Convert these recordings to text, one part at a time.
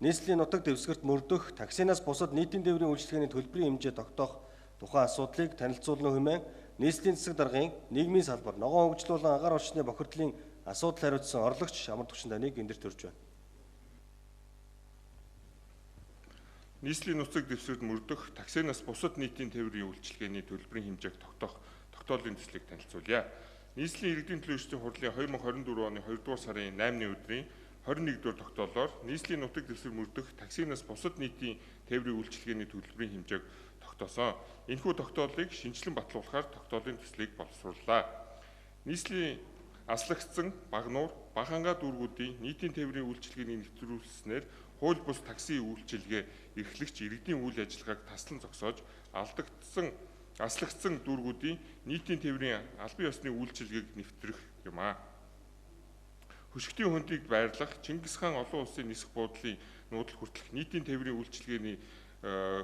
нийслэлийн нутаг дэвсгэрт мөрдөх, таксинаас бусад нийтийн тээврийн үйлчилгээний төлбөрийн хэмжээ тогтоох тухайн асуудлыг танилцуулна хэмээн нийслэлийн засаг даргын нийгмийн салбар, ногоон хөгжил болон агаар орчны бохирдлын асуудал хариуцсан орлогч Амар Төвчин Данийг эндэрт төрж байна. Нийслэлийн нутаг дэвсгэрт мөрдөх, таксинаас бусад нийтийн тээврийн үйлчилгээний төлбөрийн хэмжээг тогтоолын төслийг танилцуулъя. Нийслэлийн иргэдийн төлөөлөгчдийн хурлын 2024 оны 2 дугаар сарын 8-ны өдрийн 21 дугаар тогтоолоор нийслэлийн нутаг дэвсгэр мөрдөх, таксинаас бусад нийтийн тээврийн үйлчилгээний төлбөрийн хэмжээг тогтоосон. Энэхүү тогтоолыг шинжилэн батлуулахаар тогтоолын төслийг боловсрууллаа. Нийслэлийн аслагдсан Багнуур, Баханга дүүргүүдийн нийтийн тээврийн үйлчилгээний нэвтрүүлснээр хууль бус такси үйлчилгээ эрхлэгч иргэдийн үйл ажиллагааг таслан зогсоож аслагдсан дүүргүүдийн нийтийн тээврийн албан ёсны үйлчилгээг нэвтрэх юм а. Хөшгтийн хөндийг байрлах Чингис хаан олон улсын нисэх буудлын нуудлах хүртэлх нийтийн тээврийн үйлчилгээний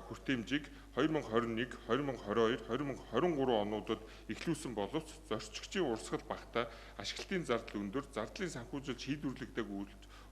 хүртээмжийг 2021, 2022, 2023 онуудад эхлүүлсэн боловч зорчигчийн урсгал багтаа ашиглалтын зардал өндөр, зардлын санхүүжилт шийдвэрлэгдэг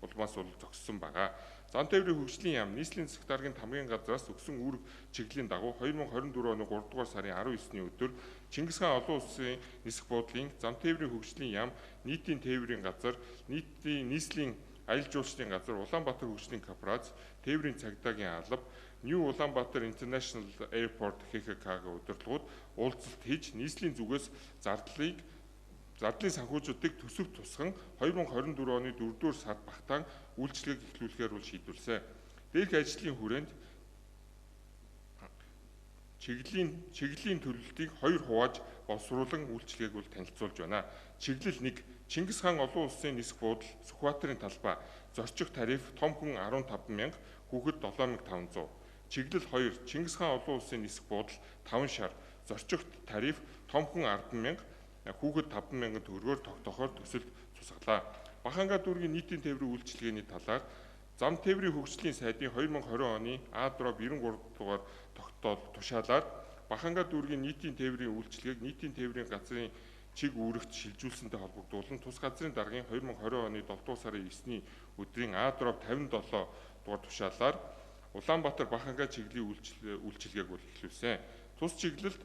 улмаас бол зогссон байгаа. Зан тээврийн хөгжлийн яам нийслэлийн засаг даргын тамгын газраас өгсөн үүрэг чиглэлийн дагуу 2024 оны 3 дугаар сарын 19-ний өдөр Чингис хаан олон улсын нисэх буудлын зан тээврийн хөгжлийн яам нийтийн тээврийн газар, нийслэлийн аялал жуулчлалын газар, Улаанбаатар хөгжлийн корпорац, тээврийн цагдаагийн алба, New Улаанбаатар International Airport ХХК-гийн удирдлагууд уулзалт хийж нийслэлийн зүгээс зардлын санхүүжүүдийг төсөв тусган 2024 оны 4 дугаар сард багтаан үйлчлэгийг эхлүүлэхээр бол шийдвэрлэсэн. Дээрх ажлын хүрээнд чиглэлийн төлөлтийг 2 хувааж боловсруулан үйлчлэгийг бол танилцуулж байна. Чиглэл 1 Чингис хаан олон улсын нисэх буудал Сүхбаатарын талбай зорчих тариф том хүн 15,000, хүүхэд 7,500. Чиглэл 2 Чингис хаан олон улсын нисэх буудал 5 шар зорчих тариф том хүн 10,000, хүүхэд 5,000 төгрөгөөр тогтоохоор төсөлд тусгалаа. Баханга дүүргийн нийтийн тээврийн үйлчилгээний талаар зам тээврийн хөгжлийн сайдын 2020 оны А-дроб 93 дугаар тогтоол тушаалаар Баханга дүүргийн нийтийн тээврийн үйлчилгээг нийтийн тээврийн газрын чиг үүрэгт шилжүүлсэнтэй холбогдуулан тус газрын даргын 2020 оны 7 дугаар сарын 9-ний өдрийн А-дроб 57 дугаар тушаалаар Улаанбаатар Баханга чиглэлийн үйлчилгээг бол эхлүүлсэн. Тус чиглэлд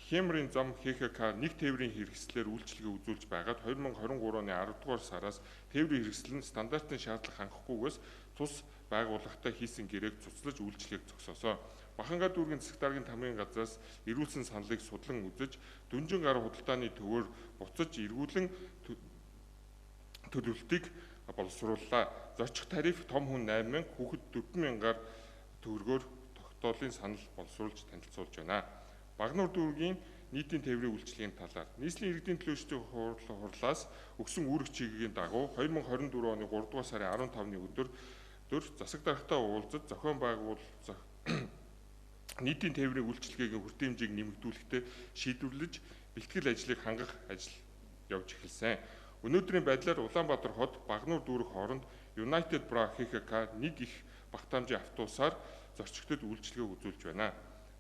Хямрын зам ХХК нэг тээврийн хэрэгслээр үйлчилгээ үзүүлж байгаад 2023 оны 10 дугаар сараас тээврийн хэрэгсэл нь стандартын шаардлага хангахгүйгээс тус байгууллагатай хийсэн гэрээг цуцлаж үйлчилгээг зогсоосоо. Баханга дүүргийн засаг даргын тамгын газраас ирүүлсэн саналыг судлан үзэж дүнжин гар худалдааны төвөөр буцаж эргүүлэн төлөвлөлтийг боловсрууллаа. Зорчих тариф том хүн 8,000, хүүхэд 4,000-аар төгрөгөөр тогтоолын санал боловсруулж танилцуулж байна. Багнуур дүүргийн нийтийн тээврийн үйлчилгээний талаар нийслэлийн иргэдийн төлөөлөгчдийн хурлаас өгсөн үүрэг чиглэлийн дагуу 2024 оны 3 дугаар сарын 15-ны өдөр засаг даргатай уулзаж зохион байгуулах нийтийн тээврийн үйлчилгээгийн хүртээмжийг нэмэгдүүлэхдээ шийдвэрлэж бэлтгэл ажлыг хангах ажил явж эхэлсэн. Өнөөдрийн байдлаар Улаанбаатар хот, Багнуур дүүрэг хооронд United Bra ХХК нэг их багтаамжийн автобусаар зорчигчдод үйлчилгээ үзүүлж байна.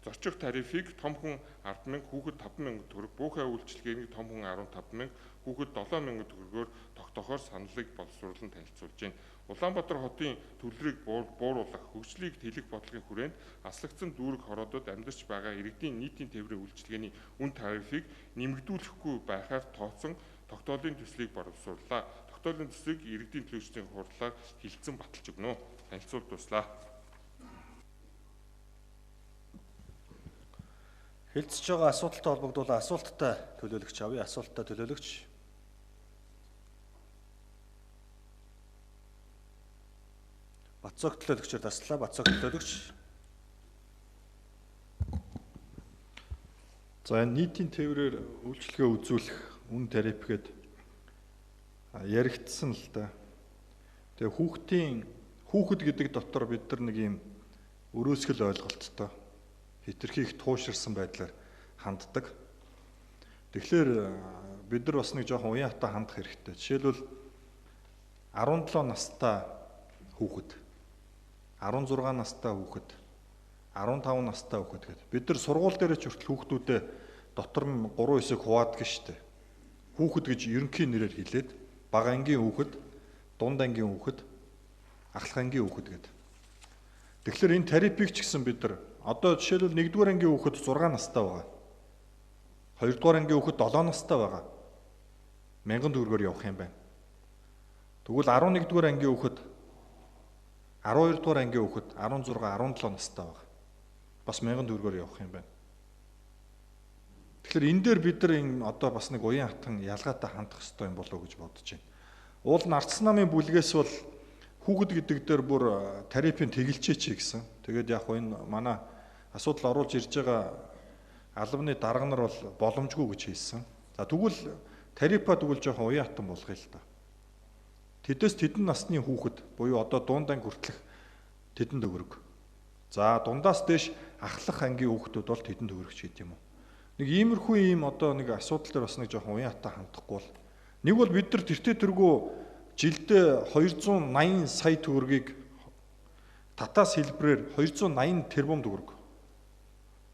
Зорчих тарифыг том хүн 10,000, хүүхэд 5,000 төгрөг, буухай үйлчилгээнийг том хүн 15,000, хүүхэд 7,000 төгрөгөөр тогтоохоор саналыг боловсруулан танилцуулж байна. Улаанбаатар хотын төлрийг бууруулах, хөгжлийг тэлэх бодлогын хүрээнд аслагдсан дүүрэг хороодод амьдарч байгаа иргэдийн нийтийн тээврийн үйлчилгээний үн тарифыг нэмэгдүүлэхгүй байхаар тооцсон тогтоолын төслийг боловсрууллаа. Тогтоолын төслийг иргэдийн төлөөлөгчдийн хурлаар хилцэн баталж өгнө. Танилцуулт дуслаа. Хэлцэж байгаа асуудалтай холбогдуулан асуулттай төлөөлөгч авъя. Асуулттай төлөөлөгч. Бацог төлөөлөгчөөр таслаа. Бацог төлөөлөгч. За энэ нийтийн тээврээр үйлчилгээ үзүүлэх үн тариф гээд яригдсан л да. Тэгээ хүүхэд гэдэг дотор бид нар нэг юм өрөөсгөл ойлголттой хэтэрхийх тууширсан байдлаар ханддаг. Тэгэхээр бид нар бас нэг жоохон уян хатаа хандах хэрэгтэй. Жишээлбэл 17 настай хүүхэд, 16 настай хүүхэд, 15 настай хүүхэд гэдэг. Бид нар сургууль дээр ч хүртэл хүүхдүүдээ дотор нь 3 хэсэг хуваадаг шүү дээ. Хүүхэд гэж ерөнхий нэрээр хэлээд бага ангийн хүүхэд, дунд ангийн хүүхэд, ахлах ангийн хүүхэд гэдэг. Тэгэхээр энэ тарифыг ч гэсэн бид нар одоо жишээлбэл 1-р ангийн хүүхэд 6 настай байгаа. 2-р ангийн хүүхэд 7 настай байгаа. 1000 төгрөгөөр явах юм байна. Тэгвэл 11-р ангийн хүүхэд 12-р ангийн хүүхэд 16, 17 настай байгаа. Бас 1000 төгрөгөөр явах юм байна. Тэгэхээр энэ дээр бид нар энэ одоо бас нэг уян хатан ялгаатай хандах хэрэгтэй юм болов уу гэж бодож байна. Уул нь ардсан намын бүлгээс бол хүүхэд гэдэг дээр бүр тарифын тэгэлжээч гэсэн. Тэгээд яг энэ манай асуудал оруулж ирж байгаа албаны дарга нар бол боломжгүй гэж хэлсэн. За тэгвэл тарифа тэгвэл жоохон уян хатан болгоё л та. Тэдээс тэдэн насны хүүхэд буюу одоо дуундаан хүртэлх тэдэн төгрөг. За дундаас дээш ахлах ангийн хүүхдүүд бол тэдэн төгрөг ч гэдэг юм уу. Нэг иймэрхүү ийм одоо нэг асуудал дээр бас нэг жоохон уян хатан хандахгүй бол нэг бол бид нар тэртээ тэргүй жилдээ 280 сая төгрөгийг татаас хэлбэрээр 280 тэрбум төгрөг.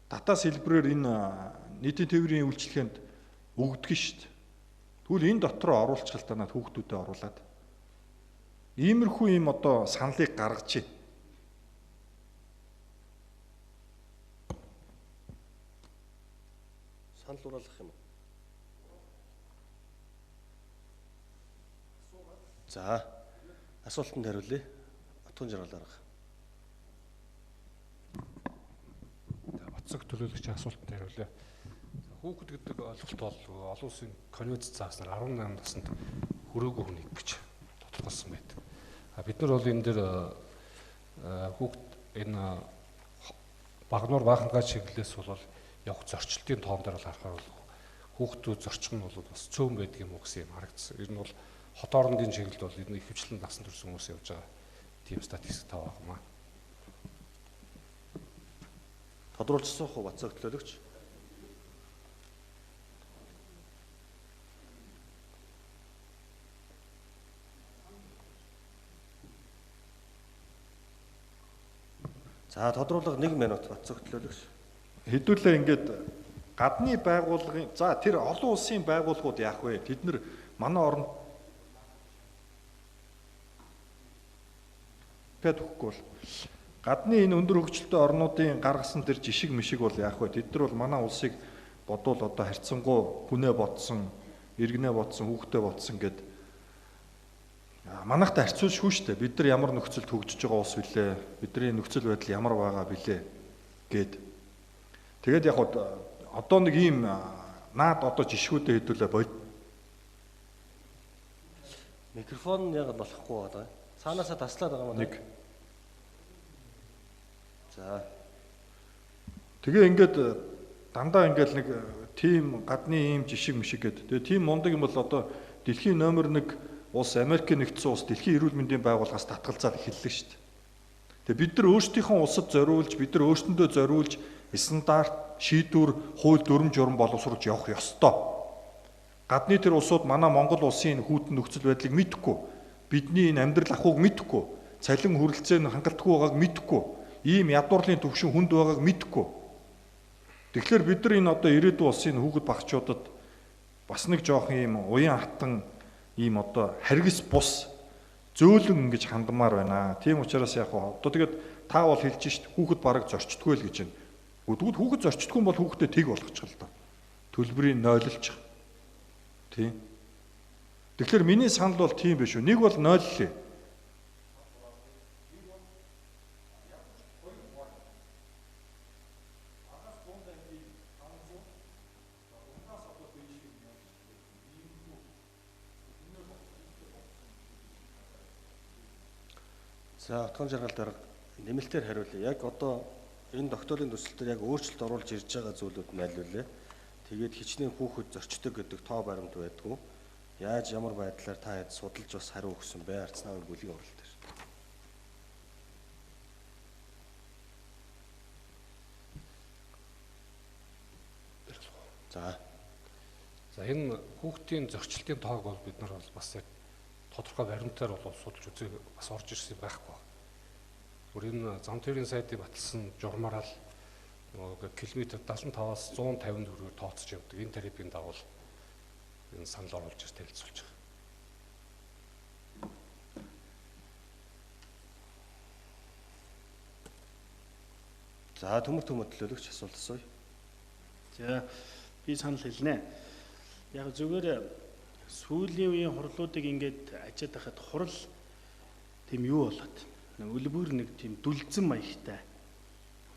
Татаас хэлбэрээр энэ нийтийн тээврийн үйлчлэгэнд өгдөг шүү дээ. Тэгвэл энэ дотроо оруулчих л танаад хүүхдүүдэд оруулаад. Иймэрхүү ийм одоо саналыг гаргаж байна. Санал уруулах юм уу? За, асуултанд хариулъя. Отгон жаргал дарга. Батцаг төлөөлөгчийн асуултанд хариулъя. Хүүхэд гэдэг ойлголт бол олон улсын конвенц зааснаар 18 наснд хүрээгүй хүнийг гэж тодорхойлсон байдаг. Бид нар бол энэ дээр хүүхэд энэ багнуур баахангаа чиглэлээс бол явах зорчлтын тоон дээр бол харахаар бол хүүхдүүд зорчих нь бол бас цөөн байдаг юм уу гэсэн юм харагдсан. Ер нь бол хот орнгийн чиглэлд бол энэ ихэвчлэн насан турш хүмүүс явж байгаа тийм статистик тав байна. Тодруулсан уу Батцаг төлөөлөгч? За тодруулга 1 минут Батцаг төлөөлөгч. Хэдүүлээ ингээд гадны байгууллагын за тэр олон улсын байгууллагууд яах вэ? Тэд нар манай орнд өгөхгүй бол гадны энэ өндөр хөгжилтэй орнуудын гаргасан тэр жишг мишиг бол яах вэ? Тэд нар бол манай улсыг бодвол одоо харьцангуй хүнээ бодсон, иргэнээ бодсон, хүүхдээ бодсон гэд манайхтай харьцуулшгүй шүү дээ. Бид нар ямар нөхцөлд хөгжиж байгаа улс вүлээ? Бидний нөхцөл байдал ямар байгаа билээ гэд. Тэгээд яг одоо нэг ийм наад одоо жишгүүдээ хэдүүлээ бод. Микрофон яг болохгүй байгаа. Цаанаасаа таслаад байгаа юм Нэг. За. Тэгээ ингээд дандаа ингээд нэг тим гадны ийм жишг мишг гэдэг. Тэгээ тим мундаг юм бол одоо дэлхийн номер 1 улс Америкийн нэгдсэн улс дэлхийн эрүүл мэндийн байгууллагаас татгалзаад эхэллээ шүү дээ. Тэгээ бид нар өөрсдийнхөө улсад зориулж, бид нар өөрсөндөө зориулж стандарт, шийдвэр, хууль дүрм журм боловсруулж явах ёстой. Гадны тэр улсууд манай Монгол улсын хүүтэн нөхцөл байдлыг мэдэхгүй, бидний энэ амьдрал ахуйг мэдэхгүй, цалин хүрэлцээ нь хангалтгүй байгааг мэдэхгүй, ийм ядуурлын төвшин хүнд байгааг мэдэхгүй. Тэгэхээр бид нар энэ одоо ирээдүйн улсын хүүхэд багчуудад бас нэг жоох ийм уян хатан ийм одоо харгис бус зөөлөн ингэж хандмаар байна. Тийм учраас яг одоо тэгээд та бол хэлж шít хүүхэд бараг зорчдгүй л гэж байна. Тэгвэл хүүхэд зорчдгүй бол хүүхдэд тэг болгочих л доо. Төлбөрийг нойлолчих. Тийм. Тэгэхээр миний санал бол тийм биш үү. Нэг бол нойллоо. За, отгон жаргал дарга нэмэлтээр хариулъя. Яг одоо энэ тогтоолын төсөлтөөр яг өөрчлөлт оруулж ирж байгаа зүйлүүд найлуулъя. Тэгээд хичнээн хүүхэд зорчдог гэдэг тоо баримт байдгүй. Яаж ямар байдлаар та хэд судалж бас хариу өгсөн бэ? Ардсан намын бүлгийн уралд дээр. За. За энэ хүүхдийн зорчлтын тоог бол бид нар бол бас яг тодорхой баримтаар бол судалж үзээ бас орж ирсэн байхгүй. Гүр энэ зам тээврийн сайдыг баталсан журмаараа л нөгөө километр 75-аас 150 төгрөгөөр тооцож явдаг. Энэ тарифын дагуу энэ санал оруулж ирж танилцуулж байгаа. За төмөр төлөөлөгч асуулт асууя. За би санал хэлнэ. Яг зүгээр сүүлийн үеийн хурлуудыг ингээд ажиад байхад хурал тийм юу болоод нэг үлбэр нэг тийм дүлзэн маягтай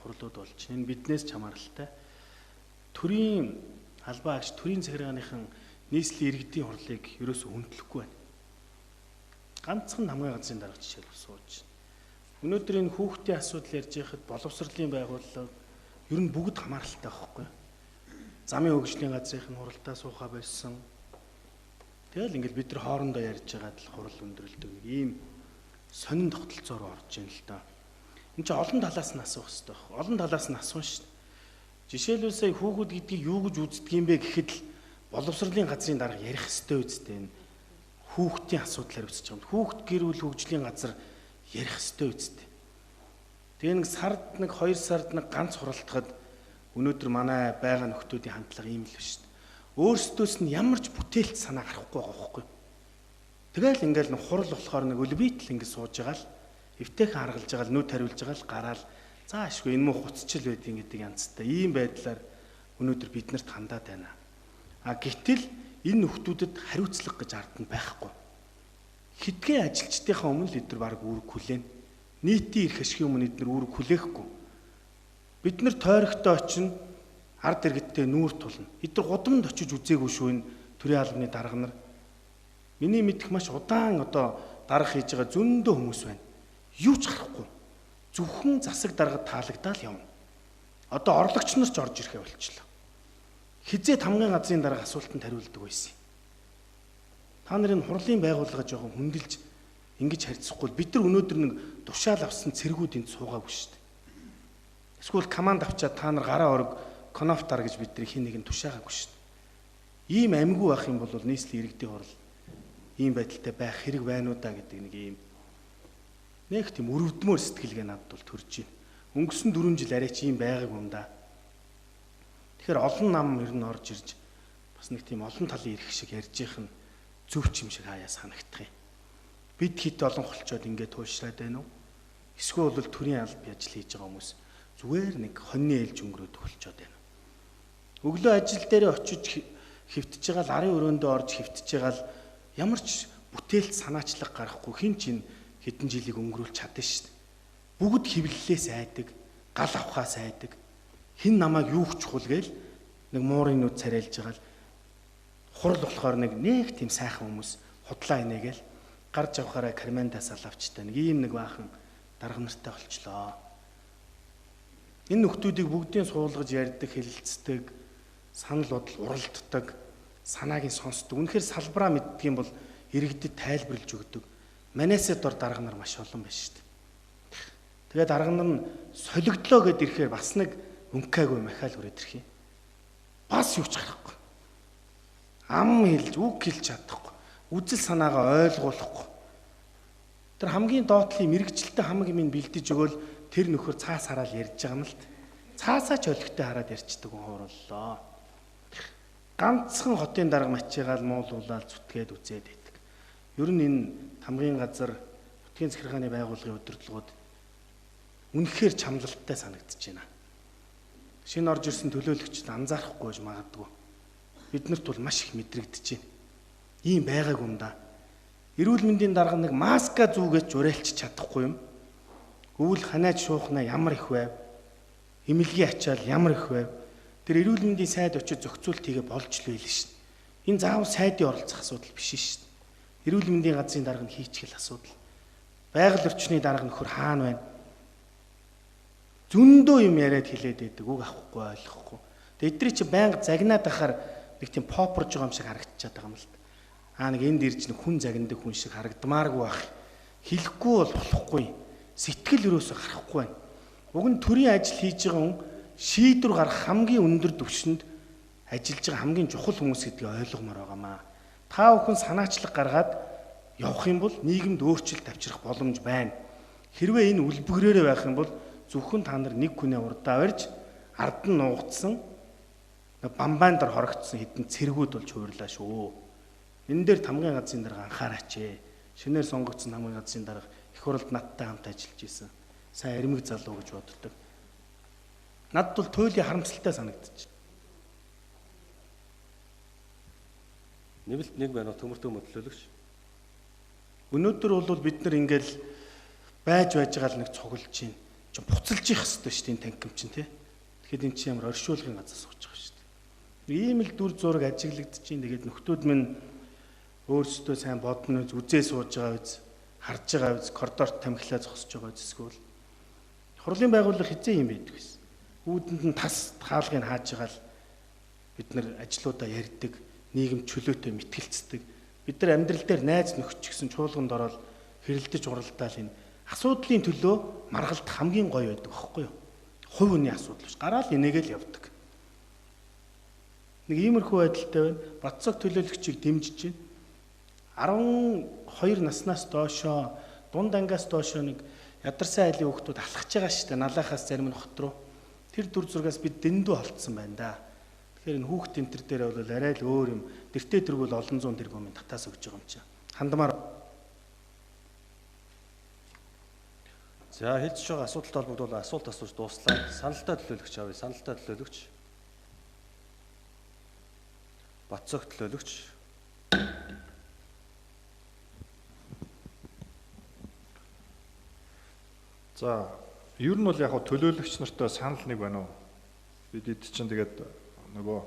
хурлууд болж байна. Энэ биднээс ч хамааралтай. Төрийн албаа агш төрийн захиргааныхан нийслэлийн иргэдийн хурлыг ерөөсөө хүндлэхгүй байна. Ганцхан хамгийн газрын дарга жишээл сууж байна. Өнөөдөр энэ хүүхдийн асуудал ярьж байхад боловсролын байгууллага ер нь бүгд хамааралтай байхгүй. Замын хөгжлийн газрын хуралдаа суухаа байсан. Тэгэл ингээл бид нар хоорондоо ярьж байгаад л хурал өндөрлөдөг нэг ийм сонин тогтолцоор орж ийн л да. Энд чинь олон талаас нь асуух хэрэгтэй байна. Олон талаас нь асууна шүү дээ. Жишээлбэл сая хүүхэд гэдгийг юу гэж үздэг юм бэ гэхэд л боловсролын газрын дарга ярих хэрэгтэй үстэй энэ хүүхдийн асуудлаар үсэж байгаа юм. Хүүхд гэр бүл хөгжлийн газар ярих хэрэгтэй үстэй. Тэгээ нэг сард нэг 2 сард нэг ганц хуралдахад өнөөдөр манай байгаа нөхдүүдийн хандлага ийм л байна шүү дээ. Өөрсдөөс нь ямар ч бүтээлт санаа гарахгүй байгаа байхгүй. Тэгэл ингээл нэг хурал болохоор нэг өлбийтэл ингэ сууж байгаа л эвтэйхэн харгалж байгаа л нүд хариулж байгаа л гараал заашгүй энэ муу хуцчил байдгийн гэдэг янзтай ийм байдлаар өнөөдөр бид нарт хандаад байна. А гэтэл энэ нөхдүүдэд хариуцлага гэж ард нь байхгүй. Хэдхэн ажилчдынхаа өмнө л эдгээр баг үүрэг хүлээн. Нийтийн эрх ашигын өмнө эдгээр үүрэг хүлээхгүй. Бид нар тойрогтой очино ард иргэдтэй нүүр тулна. Эдгээр гудамд очиж үзээгүй шүү энэ төрийн албаны дарга нар. Миний мэдэх маш удаан одоо дарга хийж байгаа зөндөө хүмүүс байна. Юу ч харахгүй. Зөвхөн засаг даргад таалагдаад явна. Одоо орлогч нар ч орж ирэхэ болчихлоо. Хизээд хамгийн газрын дарга асуултанд хариулдаг байсан. Та нарын хурлын байгууллага жоохон хөндлөж ингэж харьцахгүй бид нар өнөөдөр нэг тушаал авсан цэргүүд энд суугаагүй шүү дээ. Эсвэл команд авчаад та нар гараа орог конофтар гэж бид нар хин нэг нь тушаагаагүй шүү дээ. Ийм амьгүй байх юм бол нийслэлийн иргэдийн хурал ийм байдалтай байх хэрэг байна уу да гэдэг нэг ийм нэг тийм өрөвдмөр сэтгэлгээ надад бол төрж байна. Өнгөрсөн 4 жил арайч ийм байгааг юм да. Тэгэхээр олон нам ер нь орж ирж бас нэг тийм олон талын ирэх шиг ярьж их нь зөв ч юм шиг хаяа санагдах юм. Бид хит олон холчоод ингээд туушраад байна уу? Эсвэл бол төрийн алба ажил хийж байгаа хүмүүс зүгээр нэг хоньны ээлж өнгөрөөд холчоод байна. Өглөө ажил дээр очиж хөвтөж байгаа л арын өрөөндөө орж хөвтөж байгаа л ямар ч бүтээлт санаачлаг гарахгүй хин чин хэдэн жилиг өнгөрүүлж чадсан шүү дээ. Бүгд хэвлэлээс айдаг, гал авахаас айдаг. Хин намайг юу ч чухал гээл нэг муурын нүд царайлж байгаа л хурал болохоор нэг тийм сайхан хүмүүс худлаа инегээл гарч авахаараа кармандаас алавчтай нэг ийм нэг баахан дарга нартай болчлоо. Энэ нөхдүүдийг бүгдийн суулгаж ярьдаг, хэлэлцдэг, санал бодол уралддаг, санааг нь сонсдог. Үнэхээр салбараа мэддэг юм бол иргэдэд тайлбарлаж өгдөг. Манайсад дор дарга нар маш олон байна шүү дээ. Тэгээд дарга нар нь солигдлоо гэд ирэхээр бас нэг өнкаагүй махаал хүрээд ирэх юм. Бас юу ч харахгүй. Ам хэлж, үг хэлж чадахгүй. Үзэл санаагаа ойлгуулахгүй. Тэр хамгийн доотлын мэрэгчлэлтэй хамаг юм бэлдэж өгөөл тэр нөхөр цаас хараад ярьж байгаа юм л. Цаасаа ч олигтой хараад ярьцдаг хүн хуурлаа. Ганцхан хотын дарга мачигаал муулуулаад зүтгээд үзээд байдаг. Ер нь энэ хамгийн газар нутгийн захиргааны байгууллагын удирдлагууд үнэхээр чамлалттай санагдаж байна. Шинэ орж ирсэн төлөөлөгчд анзаарахгүй гэж магадгүй. Биднэрт бол маш их мэдрэгдэж байна. Ийм байгааг юм да. Эрүүл мэндийн дарга нэг маска зүүгэж уриалч чадахгүй юм. Өвөл ханаад шуухна ямар их байв? Эмнэлгийн ачаал ямар их байв? Тэр эрүүл мэндийн сайд очиж зохицуулт хийгээ болж л байл шин. Энэ заавал сайдын оролцох асуудал биш шин. Эрүүл мэндийн газрын дарга нь хийчихэл асуудал. Байгаль орчны дарга нөхөр хаана байна? Зөндөө юм яриад хэлээд байдаг. Үг авахгүй ойлгохгүй. Тэгээд эдгээр чи байнга загнаад ахаар нэг тийм попорж байгаа юм шиг харагдчихад байгаа юм л та. Нэг энд ирж нэг хүн загнадаг хүн шиг харагдмааргүй байх. Хэлэхгүй бол болохгүй. Сэтгэл өрөөсө гарахгүй байна. Уг нь төрийн ажил хийж байгаа хүн шийдвэр гаргах хамгийн өндөр түвшинд ажиллаж байгаа хамгийн чухал хүмүүс гэдгийг ойлгомоор байгаамаа. Та бүхэн санаачлаг гаргаад явах юм бол нийгэмд өөрчлөлт авчрах боломж байна. Хэрвээ энэ үлбэгрээрээ байх юм бол зөвхөн та нар нэг хүнээ урдаа барьж ард нь нуугдсан бамбаандар хорогдсон хэдэн цэргүүд болж хуурлаа шүү. Энэ дээр хамгийн газрын дарга анхаараач ээ. Шинээр сонгогдсон хамгийн газрын дарга их хурлд надтай хамт ажиллаж исэн. Сайн эрмэг залуу гэж боддог. Надад бол туйлын харамсалтай санагдчих. Нэмэлт нэг байна уу төмөр төлөөлөгч? Өнөөдөр бол бид нар ингээл байж байгаа л нэг цуглаж чинь буцалж их хэвчтэй шүү дээ энэ танким чинь тий. Тэгэхэд эн чинь ямар оршуулгын газар сууж байгаа шүү дээ. Ийм л дүр зураг ажиглагдчихин. Тэгээд нөхдүүд минь өөрсдөө сайн бодно үз, үзээ сууж байгаа үз, харж байгаа үз, коридорт тамхилаа зогсож байгаа үз эсвэл хурлын байгууллага хизээ юм байдаг гэсэн. Үүдэнд нь тас хаалгыг хааж байгаа л бид нар ажлуудаа ярьдаг, нийгэм чөлөөтэй мэтгэлцдэг. Бид нар амьдрал дээр найз нөхөч гэсэн чуулганд ороод хэрэлдэж уралдаал энэ асуудлын төлөө маргалт хамгийн гоё байдаг аахгүй юу? Хувь хүний асуудал биш. Гараал энийгэл явдаг. Нэг иймэрхүү байдалтай байна. Батцог төлөөлөгчийг дэмжиж байна. 12 наснаас доошоо, дунд ангиас доошоо нэг ядарсан айлын хүүхдүүд алхаж байгаа шүү дээ. Налахаас зарим нь хот руу. Тэр дүр зургаас бид дэндүү холдсон байна да. Тэгэхээр энэ хүүхд тэмтэр дээр бол арай л өөр юм. Дэртээ тэргүүл олон зуун тэргүүмийн татаас өгч байгаа юм чинь. Хандмаар. За хэлж байгаа асуудалтай холбогдуулан асуулт асууж дууслаа. Саналтай төлөөлөгч авъя. Саналтай төлөөлөгч. Батцог төлөөлөгч. За ер нь бол яг төлөөлөгч нартай санал нэг байна уу? Бид эд чинь тэгээд нөгөө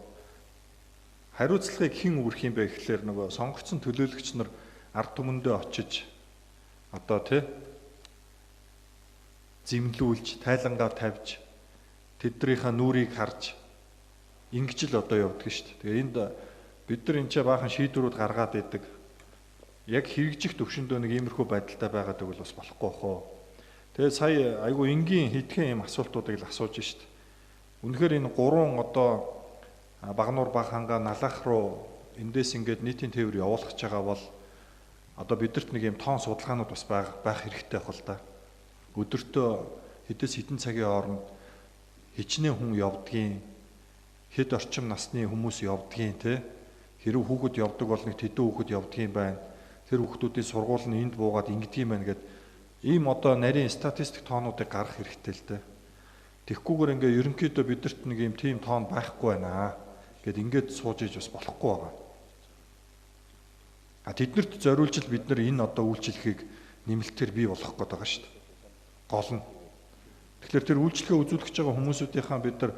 хариуцлагыг хэн өгөх юм бэ гэхлээр нөгөө сонгогдсон төлөөлөгч нар ард түмэндээ очиж одоо тий зэмлүүлж, тайлангаа тавьж, тэднийхээ нүрийг харж ингэж л одоо явдаг шүү дээ. Тэгээ энд бид нар энэ ч баахан шийдвэрүүд гаргаад идэг. Яг хэрэгжих төвшөндөө нэг иймэрхүү байдалтай байгаад байвал бас болохгүй хоо. Тэгээ сая айгу энгийн хитгэн юм асуултуудыг л асууж шít. Үнэхээр энэ гурван одоо Багнуур баг хангаа налах руу эндээс ингээд нийтийн тээвэр явуулах гэж байгаа бол одоо бидэрт нэг юм тоон судалгаанууд бас байх хэрэгтэй байх л да. Өдөртөө хэдээс хэдэн цагийн хооронд хичнээн хүн явдгийн, хэд орчим насны хүмүүс явдгийн те хэрэг хүүхэд явдаг бол нэг тэдэн хүүхэд явдгийн байна. Тэр хүүхдүүдийн сургууль нь энд буугаад ингэдгийм байна гэд ийм одоо нарийн статистик тоонуудыг гаргах хэрэгтэй л дээ. Тэгхгүйгээр ингээ ерөнхийдөө бидэрт нэг ийм тийм тоон байхгүй байна гэд ингээд сууж иж бас болохгүй байгаа. Тэднэрт зориулж л бид нар энэ одоо үйлчлэгийг нэмэлтээр бий болгох гээд байгаа шүү дээ. Гол нь. Тэгэхээр тэр үйлчлэгээ үзүүлэх гэж байгаа хүмүүсүүдийнхаа бид нар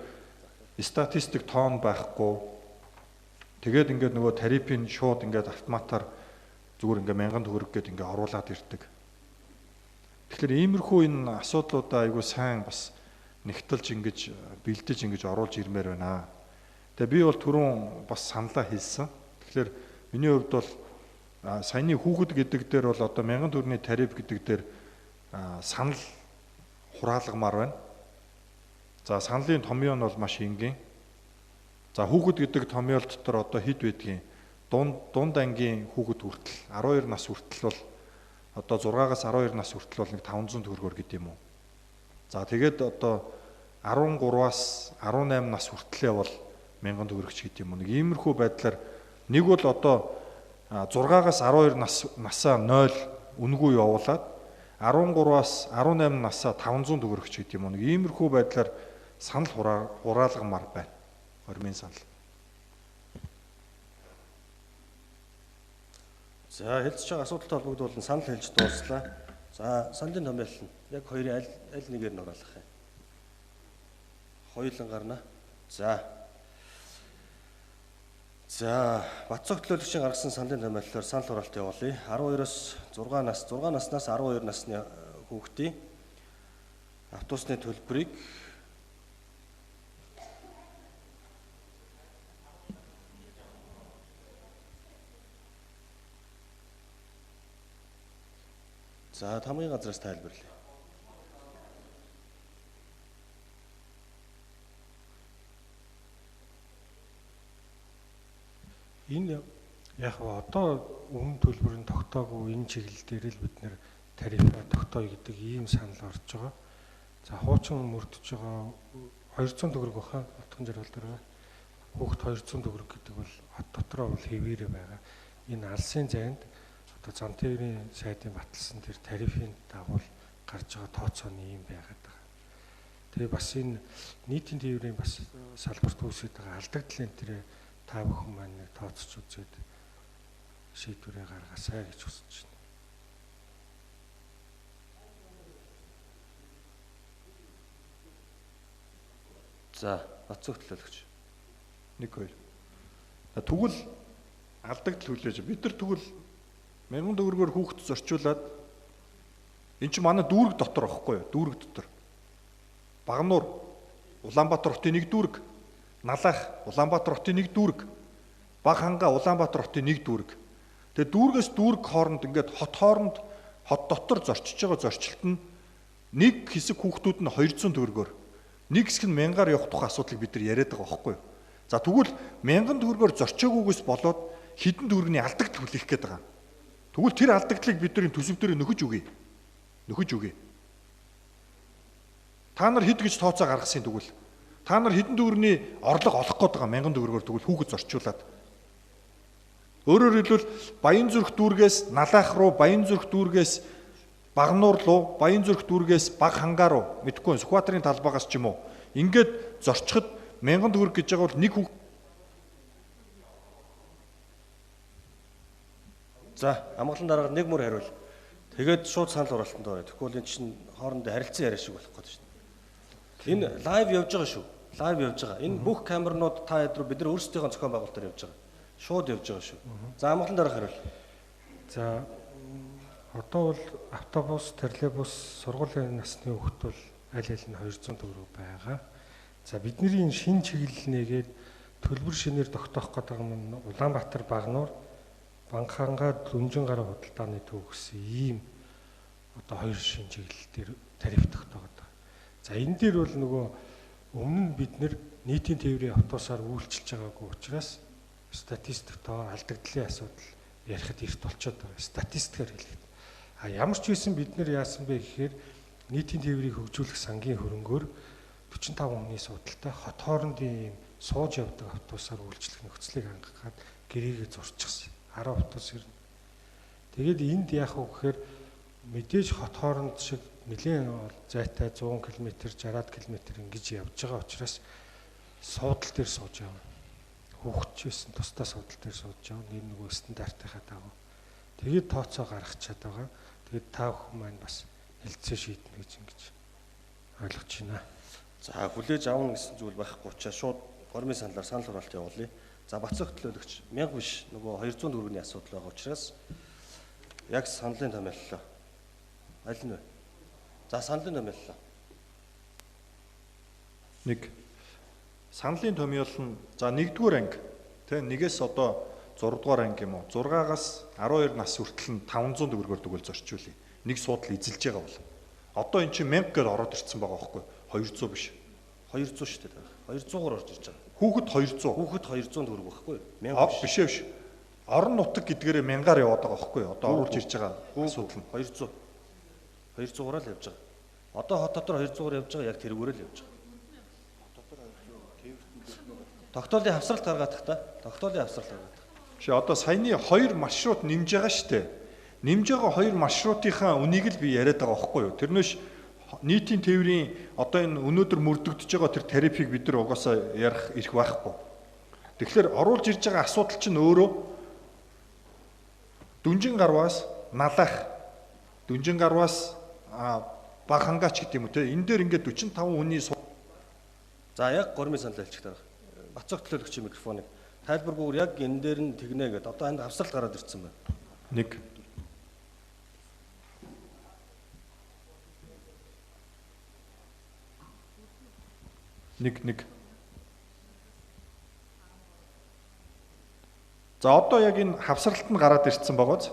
статистик тоон байхгүй. Тэгээд ингээд нөгөө тарифын шууд ингээд автоматар зүгээр ингээд 1000 төгрөг гээд ингээд оруулаад ирдэг. Тэгэхээр иймэрхүү энэ асуудлуудаа айгүй сайн бас нэгтэлж ингэж бэлдэж ингэж оруулж ирмээр байна. Тэгээ би бол түрүүн бас саналаа хэлсэн. Тэгэхээр миний хувьд бол саяны хүүхэд гэдэг дээр бол одоо 1000 төгрөгийн тариф гэдэг дээр санал хураалгамаар байна. За саналын томьёо нь бол маш энгийн. За хүүхэд гэдэг томьёол дотор одоо хэд байдгийг дунд ангийн хүүхэд хүртэл 12 нас хүртэл бол одоо 6-аас 12 нас хүртэл бол нэг 500 төгрөгөөр гэдэг юм уу. За тэгээд одоо 13-аас 18 нас хүртлээ бол 1000 төгрөгч гэдэг юм уу. Нэг иймэрхүү байдлаар нэг бол одоо 6-аас 12 насаа 0 үнгүй явуулаад 13-аас 18 насаа 500 төгрөгч гэдэг юм уу. Нэг иймэрхүү байдлаар санал хураалгамаар байна. Хормын санал. За хэлж байгаа асуудалтай холбогдуулан санал хэлж дууслаа. За саналын томьёол нь яг хоёрын аль нэгээр нь оруулах юм. Хоёулан гарна. За Батцог төлөөлөгчийн гаргасан саналын томьёолоор санал хураалт явуулъя. 12-оос 6 наснаас 12 насны хүүхдийн автобусны төлбөрийг за хамгийн газраас тайлбарлая. Энэ яг одоо өмнө төлбөрийн тогтоогүй энэ чиглэл дээр л бид нэр тарифаа тогтооё гэдэг ийм санал орж байгаа. За хуучин мөрдөж байгаа 200 төгрөг баха утган жаргал дээр хүүхд 200 төгрөг гэдэг бол хот дотроо бол хэвээрээ байгаа. Энэ алсын зайд одоо зам тээврийн сайдын баталсан тэр тарифын дагуу гарч байгаа тооцооны юм байгаад байгаа. Тэгээ бас энэ нийтийн тээврийн бас салбарт үүсгэж байгаа алдагдлын тэр та бүхэн маань нэг тооцож үзээд шийдвэрээ гаргасаа гэж хүсэж байна. За, Бацхан төлөөлөгч. 1 2. Тэгвэл алдагдал хүлээж бид нар тэгвэл 1000 төгрөгөөр хүүхэд зорчуулаад эн чинь манай дүүрэг дотор аахгүй юу? Дүүрэг дотор. Багнуур Улаанбаатар хотын 1 дүүрэг, Налах Улаанбаатар хотын 1 дүүрэг, Баг ханга Улаанбаатар хотын 1 дүүрэг. Тэгээ дүүргээс дүүрэг хооронд ингээд хот дотор зорчиж байгаа зорчилт нь нэг хэсэг хүүхдүүд нь 200 төгрөгөөр, нэг хэсэг нь 1000-аар явах тухай асуудлыг бид нар яриад байгаа байхгүй юу? За тэгвэл 1000 төгрөгөөр зорчоогүйгээс болоод хэдэн төгрөгийн алдагдал хүлээх гээд байгаа. Тэгвэл тэр алдагдлыг бидний төсөв дээр нөхөж өгье. Нөхөж өгье. Та нар хэд гэж тооцоо гаргасан тэгвэл та нар хэдэн төгрөгийн орлого олох гээд байгаа 1000 төгрөгөөр тэгвэл хүүхэд зорчуулаад. Өөрөөр хэлбэл Баянзүрх дүүргээс Налах руу, Баянзүрх дүүргээс Багнуур руу, Баянзүрх дүүргээс Баг хангаа руу мэдгүй Сүхбаатарын талбайгаас ч юм уу ингээд зорчиход 1000 төгрөг гэж байгаа бол нэг хүүхэд. За, амгалан дараагаар нэг мөр хариул. Тэгээд шууд санал хураалтанд орё. Тэгвэл энэ чинь хоорондоо харилцан яриа шиг болох гээд байна. Энэ лайв явж байгаа шүү. Лайв явж байгаа. Энэ бүх камернууд та хэд рүү бид нар өөрсдийнхөө зохион байгуулалтаар явж байгаа. Шууд явж байгаа шүү. За, амгалан дараах хариул. За одоо бол автобус, троллейбус, сургуулийн насны хүүхэд бол аль аль нь 200 төгрөг байгаа. За бидний энэ шин чиглэл нэгээд төлбөр шинээр тогтоох гэдэг юм Улаанбаатар, Багнуур, Банхангаа, Дүнжин гараа худалдааны төв гэсэн ийм одоо 2 шин чиглэл дээр тариф тогтоогод байгаа. За энэ дээр бол нөгөө өмнө нь бид нэр нийтийн тээврийн автобусаар үйлчилж байгаагүй учраас статистиктоо алдагдлын асуудал ярихад эрт болчиход байгаа. Статистикаар хэлээд. А ямар ч байсан бид нэр яасан бэ гэхээр нийтийн тээврийг хөгжүүлэх сангийн хөрөнгөөр 45 хүний судалтай хот хоорондын ийм сууж явдаг автобусаар үйлчлэх нөхцөлийг хангахад гэрээгээ зурчихсан. 10 автобус ирнэ. Тэгээд энд яах вэ гэхээр мэдээж хот хооронд шиг нэлээд зайтай 100 км, 60 км ингэж явж байгаа учраас суудал дээр сууж явна. Хүүхэд ч байсан тусдаа суудал дээр сууж явна. Энэ нөгөө стандартынхаа дагуу. Тэгээд тооцоо гаргах чад байгаа. Тэгээд та бүхэн маань бас хэлцээ шийднэ гэж ингэж ойлгож байна. За, хүлээж авна гэсэн зүйл байхгүй учраас шууд гормын саналаар санал хураалт явуулъя. За, Бацхан төлөөлөгч 1000 биш нөгөө 200 төгрөгийн асуудал байгаа учраас яг саналын томьёоллоо. Аль нь вэ? За, саналын томьёоллоо. 1. Саналын томьёол нь за 1-р анги тэ нэгээс одоо 6-р анги юм уу 6-аас 12 нас хүртэл нь 500 төгрөгөөр тэгвэл зорчуулъя. Нэг суудал эзэлж байгаа бол. Одоо эн чинь 1000 гээд ороод ирсэн байгаа байхгүй 200 биш. 200 шүү дээ. 200-аар орж ирж байгаа. Хүүхэд 200. Хүүхэд 200 төгрөг байхгүй юу? 1000 биш биш. Орон нутаг гэдгээрээ 1000-аар яваад байгаа байхгүй юу? Одоо оруулж ирж байгаа асуудал нь 200. 200-аар л явж байгаа. Одоо хот дотор 200-аар явж байгаа яг тэрүүгээр л явж байгаа. Тогтоолын хавсралт гаргадаг та. Тогтоолын хавсралт гаргадаг. Биш одоо саяны 2 маршрут нэмж байгаа штэ. Нэмж байгаа 2 маршрутынхаа үнийг л би яриад байгаа байхгүй юу? Тэрнөөш нийтийн тээврийн одоо энэ өнөөдөр мөрдөгдөж байгаа тэр тарифыг бид нар угаасаа ярих ирэх байхгүй. Тэгэхээр оруулж ирж байгаа асуудал чинь өөрөө Дүнжин гарваас Налах, Дүнжин гарваас Баг хангаач гэдэг юм уу те. Энэ дээр ингээд 45 хүний за яг гормын санал хэлчих дараа. Бацхан төлөөлөгчийн микрофоныг тайлбаргүйгээр яг энэ дээр нь тэгнэ гэдэг. Одоо энд авсралт гараад ирсэн байна. 1. За одоо яг энэ хавсралт нь гараад ирсэн байгааз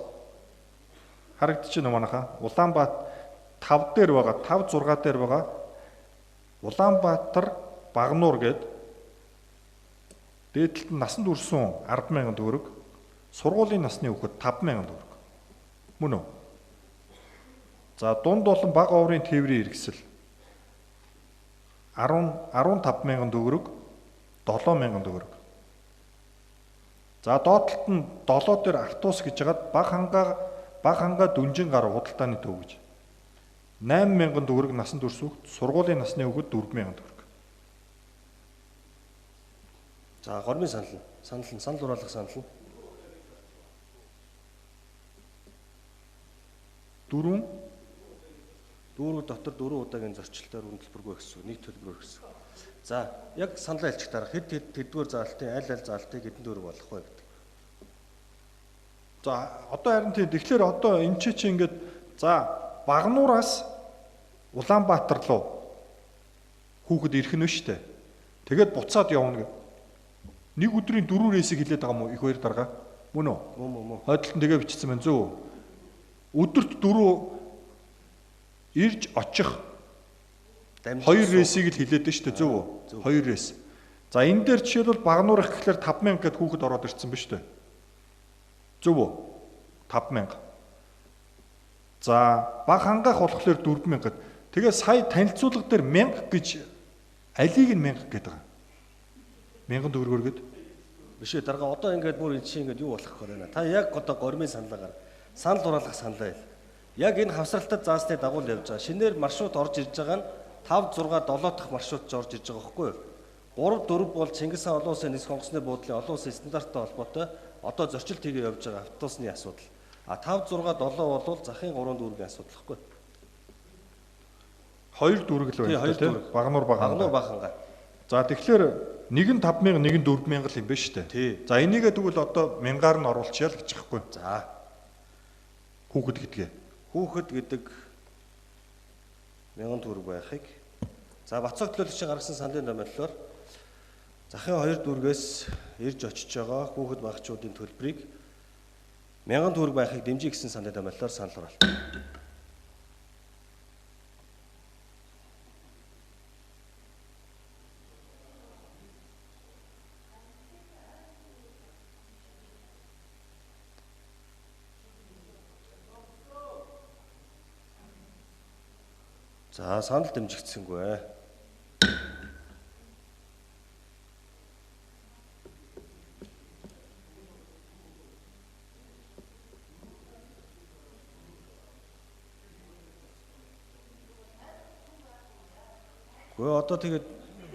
харагдчихэв манайхаа. Улаанбаатар 5 дээр байгаа, 5 6 дээр байгаа. Улаанбаатар Багнуур гээд дээдлэлт нь насанд хүрсэн 100000 төгрөг, сургуулийн насны хүүхэд 5000 төгрөг. Мөн үү? За дунд болон бага оврын тээврийн хэрэгсэл 15000 төгрөг, 7000 төгрөг. За доотлолт нь 7 дээр автобус гэж хагаад Баг хангаа Дүнжин гараа худалдааны төв гэж. 8,000 төгрөг насан турш хүүхэд, сургуулийн насны хүүхэд 4,000 төгрөг. За гормын санал уруулах санал нь 4 дүүрэг дотор 4 удаагийн зорчилтоор үн төлбөргүй гэсэн нэг төлбөрөөр гэсэн. За яг саналаа хэлчих дараа хэд тэдгээр заалтын аль заалтыг хэдэн төгрөг болох вэ гэдэг. За одоо харин тийм тэгэхээр одоо энэ чи ингээд за Багнуураас Улаанбаатар руу хүүхэд ирэх нь шүү дээ. Тэгээд буцаад явна гэх. Нэг өдрийн 4 рейсийг хилээд байгаа мó их хоёр дарга. Мөн үү? Мөн. Хойдлон тэгээ бичсэн байна зөв. Өдөрт 4 ирж очих 2 рейсийг л хилээд нь шүү дээ зөв үү? 2 рейс. За энэ дээр жишээлбэл Багнуур их гэхэлэр 5,000 гэд хүүхэд ороод ирсэн ба шүү дээ. Зөв үү? 5,000. За баг хангаах болохоор 4,000 гэд. Тэгээ сая танилцуулга дээр 1000 гэж алийг нь 1000 гэдэг байгаа. 1000 төгрөгөөр гэд. Биш ээ дарга одоо ингээд бүр энэ чинь ингээд юу болох вэ нэ? Та яг одоо гормын саналгаар санал уруулах саналаа хэл. Яг энэ хавсралтад заасны дагуу л явж байгаа. Шинээр маршрут орж ирж байгаа нь 5 6 7 дахь маршрут орж ирж байгаа байхгүй юу? 3 4 бол Чингис хаан олон улсын нисэх онгоцны буудлын олон улсын стандарттай холбоотой одоо зорчилт хийгээ явж байгаа автобусны асуудал. А 5 6 7 бол захын 3 дүүргийн асуудал байхгүй юу? 2 дүүрэг л байна тийм. Багнуур Багангаа. За тэгэхээр нэг нь 5,000 нэг нь 4,000 л юм байна шүү дээ. Тий. За энийгээ тэгвэл одоо 1000-аар нь оруулчихъя л гэж байхгүй. За Хүүхэд гэдгээ. хүүхэд гэдэг 1000 төгрөг байхыг за Бацаг төлөөлөгчийн гаргасан саналын томьёолоор захын 2 дүүргээс ирж очиж байгаа хүүхэд багчуудын төлбөрийг 1000 төгрөг байхыг дэмжиж гисэн саналын томьёолоор санал оруулалт. За санал дэмжигдсэнгүй. Гэхдээ одоо тэгээд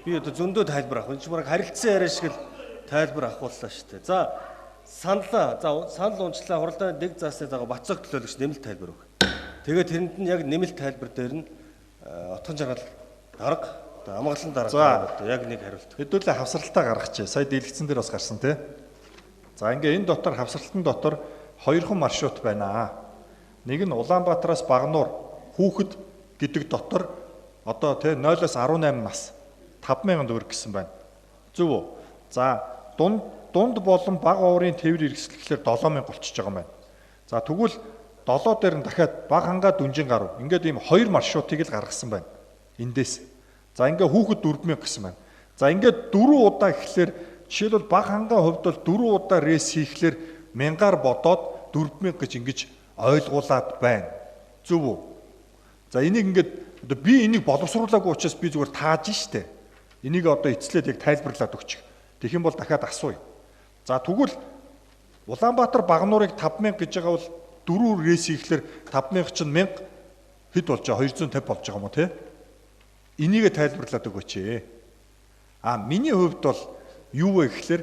би одоо зөндөө тайлбар авах. Энэ ч бараг харилцан яриа шиг л тайлбар авахуллаа шүү дээ. За санал унчлаа хуралдааны дэг заасны дагуу Бацаг төлөөлөгч нэмэлт тайлбар өг. Тэгээд тэрэнд нь яг нэмэлт тайлбар дээр нь отгон жаргал дарга амгалан дарга одоо яг нэг хариулт. Хэдүүлээ хавсралтаа гаргачих. Сая дийлэгцэн дээр бас гарсан тий. За ингээ энэ дотор хавсралтын дотор 2 хон маршрут байна. Нэг нь Улаанбаатараас Багнуур хүүхэд гэдэг дотор одоо тий 0-аас 18 нас 5,000 төгрөг гэсэн байна. Зөв үү? За дунд болон бага уурын тээвэр эрсдэл гэхэлэр 7,000 болчихж байгаа юм байна. За тэгвэл 7 дээр нь дахиад баг хангаа дүнжин гарав. Ингээд ийм 2 маршрутыг л гаргасан байна. Эндээс. За ингээ хүүхэд 4,000 гэсэн байна. За ингээд 4 удаа гэхэлэр жишээлбэл баг хангаа хувьд бол 4 удаа рейс хийхлээр 1000-аар бодоод 4,000 гэж ингэж ойлгуулад байна. Зөв үү? За энийг ингээд одоо би энийг боловсруулаагүй учраас би зүгээр тааж штэ. Энийг одоо эцлээд яг тайлбарлаад өгчих. Тэгэх юм бол дахиад асууя. За тэгвэл Улаанбаатар Багнуурыг 5,000 гэж байгаа бол 4 рейс хийхлээр 5,000 чинь 1000 хэд болж байгаа 250 болж байгаа юм уу те? Энийг тайлбарлаад өгөөч. Миний хувьд бол юу вэ гэхэлэр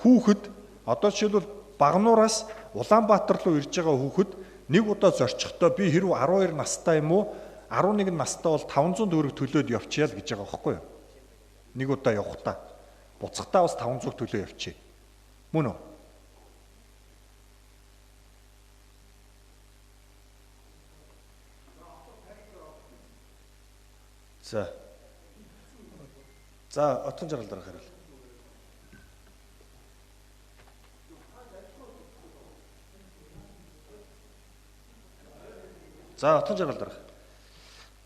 хүүхэд одоо жишээлбэл Багнуураас Улаанбаатар руу ирж байгаа хүүхэд нэг удаа зорчихдоо би хэрв 12 настай юм уу 11 настай бол 500 төгрөг төлөөд явчихъя л гэж байгаа байхгүй юу? Нэг удаа явахдаа буцахдаа бас 500 төлөө явчих. Мөн үү? За отгон жаргал дарга хариул. За отгон жаргал дарга.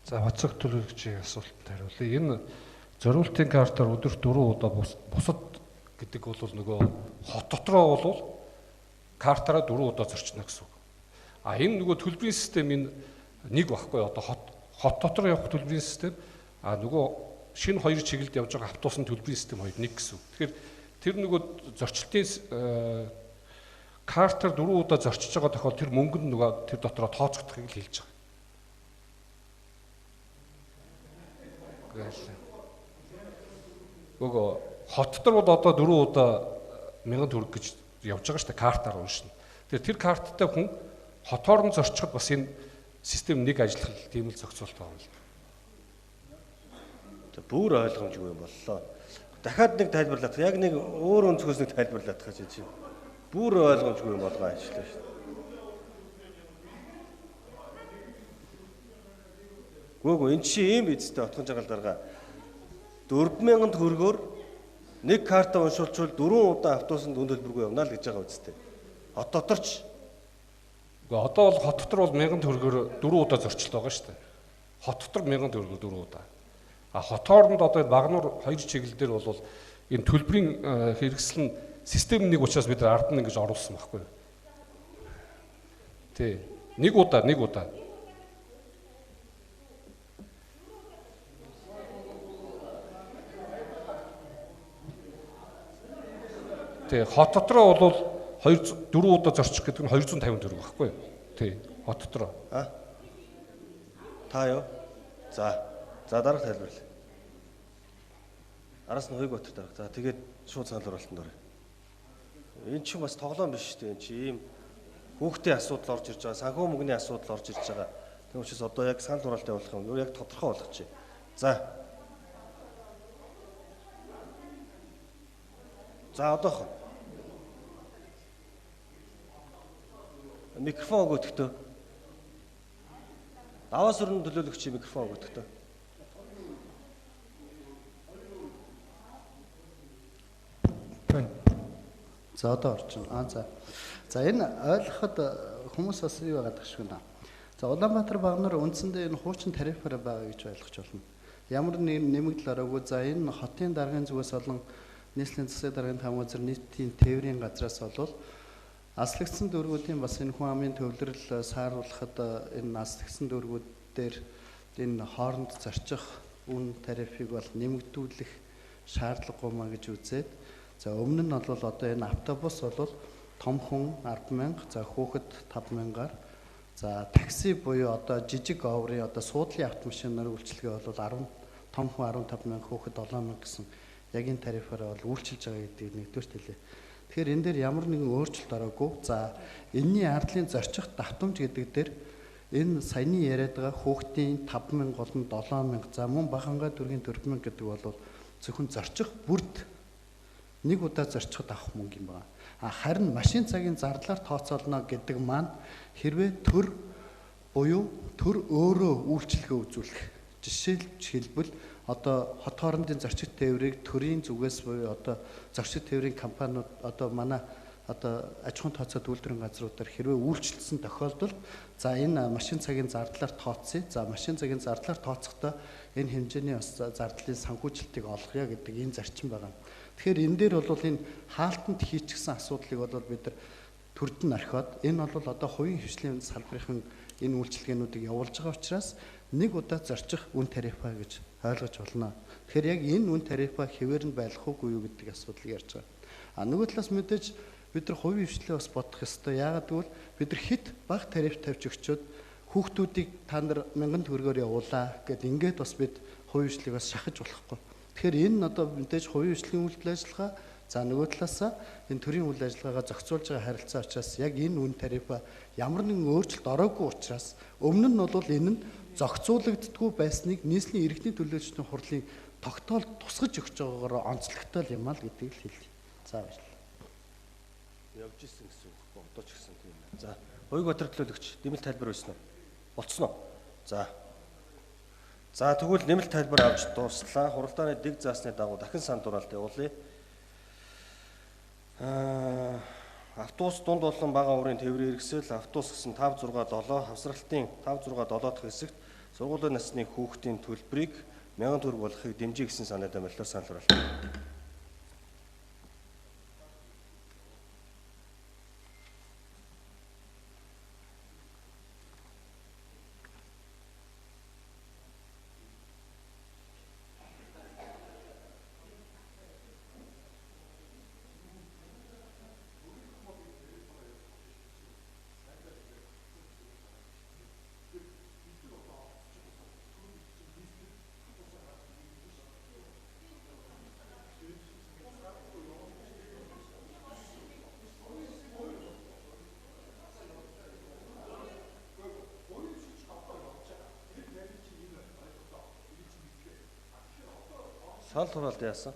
За Бацаг төлөөлөгчийн асуултанд хариулъя. Энэ зориултын картаар өдөрт 4 удаа бусад гэдэг бол нөгөө хот дотроо бол картаараа 4 удаа зорчно гэсэн үг. Энэ нөгөө төлбөрийн систем энэ нэг багхгүй одоо хот дотор явах төлбөрийн систем нөгөө шинэ 2 чиглэлд явж байгаа автобусны төлбөрийн систем хоёр нэг гэсэн үг. Тэгэхээр тэр нөгөө зорчлтын картаар 4 удаа зорчиж байгаа тохиол тэр мөнгө нь нөгөө тэр дотроо тооцогдохыг л хэлж байгаа. Баярлалаа. Гүг хот дотор бол одоо 4 удаа 1000 төгрөг гэж явж байгаа шүү дээ, картаар уншина. Тэр карттай хүн хотоор нь зорчиход бас энэ систем нэг ажиллах тийм л зохицуулт байна л. Бүр ойлгомжгүй юм боллоо. Дахиад нэг тайлбарлаад яг нэг өөр өнцгөөс нэг тайлбарлаад байгаа чи. Бүр ойлгомжгүй юм болгоо ажиллаа шүү. Гүг энэ чи ийм эцтэй отгон жагаал дарга 4000 төгрөгөөр нэг карта уншуулчвал 4 удаа автобусанд үн төлбөргүй явна л гэж байгаа үстэй. Хот доторч. Гэхдээ одоо бол хот дотор бол 1000 төгрөгөөр 4 удаа зорчилт байгаа шүү дээ. Хот дотор 1000 төгрөгөөр 4 удаа. А хот хооронд одоо Багнуур хоёр чиглэл дээр бол энэ төлбөрийн хэрэгсэл нь систем нэг учраас бид нар ард нь ингэж оруулсан байхгүй юу? Тий. Нэг удаа. Тий. Хот дотроо бол 4 удаа зорчих гэдэг нь 250 төгрөг байхгүй юу? Тий. Хот дотроо. Та юу? За дараах тайлбарлаа. Араас нь Хойбатар дарга. За тэгээд шууд санал хураалтанд орё. Энэ чинь бас тоглоом биш шүү дээ. Энэ чи ийм хүүхдийн асуудал орж ирж байгаа, санхүү мөнгөний асуудал орж ирж байгаа. Тийм учраас одоо яг санал хураалт явуулах юм. Яг тодорхой болгочих. За одоох. Микрофон өгөхдөө. Даваа сүрэн төлөөлөгч микрофон өгөхдөө. За одоо орчин. За энэ ойлгоход хүмүүс бас юу яагаад гэх шиг байна. За Улаанбаатар Багнуур үндсэндээ энэ хуучин тарифаар байгаа гэж ойлгож байна. Ямар нэг нэмэгдэл ороогүй. За энэ хотын даргын зүгээс болон нийслэлийн засаг даргын тамга зэрэг нийтийн тээврийн газраас болвол аслагдсан дөрвүүдийн бас энэ хүн амын төвлөрөл сааруулахад энэ аслагдсан дөрвүүдээр энэ хооронд зорчих үн тарифыг бол нэмэгдүүлэх шаардлагагүй маа гэж үзээд за өмнө нь бол одоо энэ автобус бол том хүн 100000, за хүүхэд 5000-аар, за такси буюу одоо жижиг оврын одоо суудлын автомашинаар үйлчилгээ бол 10 том хүн 15000, хүүхэд 7000 гэсэн яг энэ тарифаараа бол үйлчилж байгаа гэдгийг нэгдүгээр хэлээ. Тэгэхээр энэ дээр ямар нэгэн өөрчлөлт ороогүй. За энэний ардлын зорчих давтамж гэдэг дээр энэ саяны яриад байгаа хүүхдийн 5000 болон 7000, за мөн бахангаа төргийн 4000 гэдэг бол зөвхөн зорчих бүрд нэг удаа зорчиход авах мөнгө юм байна. Харин машин цагийн зардлаар тооцоолно гэдэг маань хэрвээ төр буюу төр өөрөө үйлчилгээ үзүүлэх. Жишээлбэл одоо хот хоорондын зорчигч тээврийг төрийн зүгээс буюу одоо зорчигч тээврийн компаниуд одоо манай одоо аж ахуйн тооцоод үйлдвэрийн газруудаар хэрвээ үйлчилсэн тохиолдолд за энэ машин цагийн зардлаар тооцъё. За машин цагийн зардлаар тооцохдоо энэ хэмжээний бас зардлын санхүүжилтийг олгоё гэдэг энэ зарчим байна. Тэгэхээр энэ дээр бол энэ хаалтанд хийчихсэн асуудлыг бол бид нар төрд нь орхиод энэ бол одоо хувийн хвшлийн салбарын энэ үйлчилгээнүүдийг явуулж байгаа учраас нэг удаа зорчих үн тарифа гэж ойлгож болно. Тэгэхээр яг энэ үн тарифа хэвээр нь байх уугүй юу гэдэг асуудлыг ярьж байгаа. Нөгөө талаас мэдээж бид нар хувийн хвшлээ бас бодох ёстой. Яагаад гэвэл бид нар хит бага тариф тавьж өгчөөд хүүхдүүдийг та нар 1000 төгрөгөөр явуулаа гэд ингээд бас бид хувийн хвшлийг бас шахаж болохгүй. Тэгэхээр энэ нь одоо мэдээж хувийн хвшлийн үйлдэл ажиллагаа за нөгөө талаасаа энэ төрийн үйл ажиллагаагаа зохицуулж байгаа харилцаа учраас яг энэ үн тарифа ямар нэгэн өөрчлөлт ороогүй учраас өмнө нь бол энэ нь зохицуулагддаггүй байсныг нийслэлийн иргэний төлөөлчдийн хурлын тогтоол тусгаж өгч байгаагаар онцлогтой юм аа л гэдгийг л хэлье. За баярлалаа. Явж исэн гэсэн үг ба одоо ч гэсэн тийм байна. За Хойбатар төлөөлөгч нэмэлт тайлбар байсан уу? Болцсон уу? За тэгвэл нэмэлт тайлбар авч дууслаа. Хуралдааны дэг заасны дагуу дахин санд дураалт явуулъя. Автобус дунд болон бага оврын тээврийн хэрэгсэл, автобус гэсэн 567, хавсралтын 567 дахь хэсэгт сургуулийн насны хүүхдийн төлбөрийг 1000 төгрөг болгохыг дэмжиж гисэн санаад байна болохоор санал хураалт. Санал хураалт яасан?